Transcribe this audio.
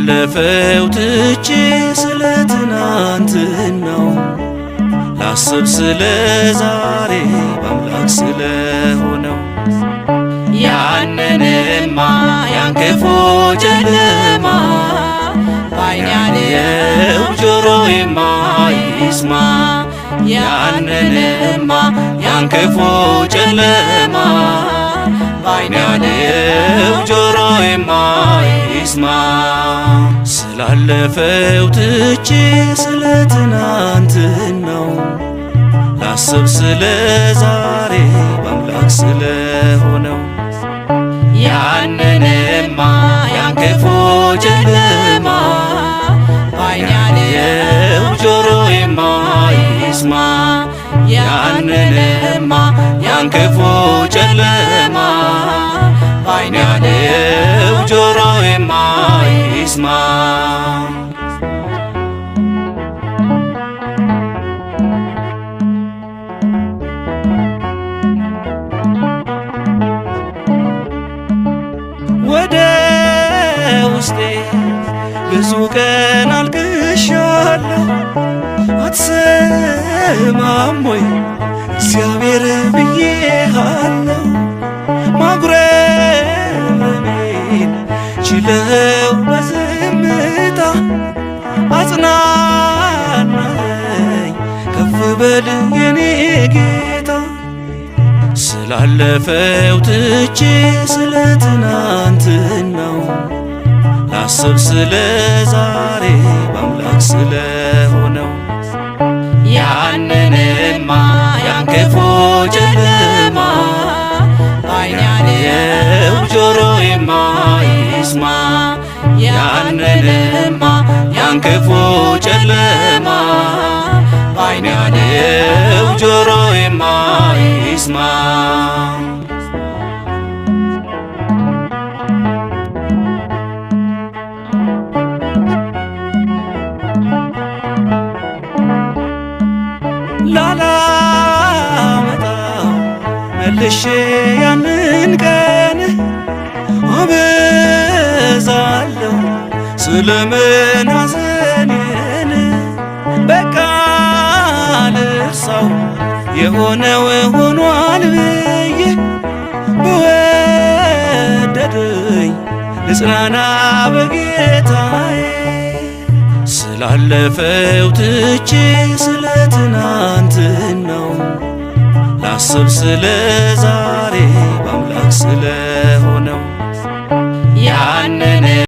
ስላለፈው ትቼ ስለ ትናንትናው ላስብ ስለ ዛሬ በአምላክ ስለሆነው ያንንማ ያን ክፉ ጨለማ ባይኔ ያየው ጆሮዬማ ይስማ ያንንማ ያን ክፉ ጨለማ ባይኔ ያየው ጆሮዬማ ይስማ ስላለፈው ትቼ ስለ ትናንትናው ላስብ ስለ ዛሬ በአምላክ ስለሆነው ያንንማ ያን ክፉ ጨለማ ባይኔ ያየው ጆሮዬማ ይስማ ያንንማ ያን ክፉ ጨለማ ባይኔ ያየው ጆሮዬማ ይስማ ወደ ውስጤ ብዙ ቀን አልቅሻለሁ አትሰማም ወይ እግዚአብሔር ብዬሃለሁ ማጉረሜን ችለው በዝምታ አጽናናኝ ከፍ በል የኔ ጌታ ስላለፈው ትቼ ስለ ትናንትናው ላስብ ስለ ዛሬ በአምላክ ስለሆነው ያንንማ ያን ክፉ ጨለማ ባይኔ ያየው ጆሮዬማ ይስማ ያንንማ ያን ክፉ ጨለማ ባይኔ ያየው ጆሮዬማ ይስማ ላላመጣው መልሼ ያንን ቀን አበዛለሁ ስለምን ሐዘኔን በቃ ልርሳው የሆነው ሆኗል ብዬ በወደደኝ ልጽናና በጌታዬ ስላለፈው ትቼ ስለ ትናንትናው ላስብ ስለ ዛሬ በአምላክ ስለሆነው ያንን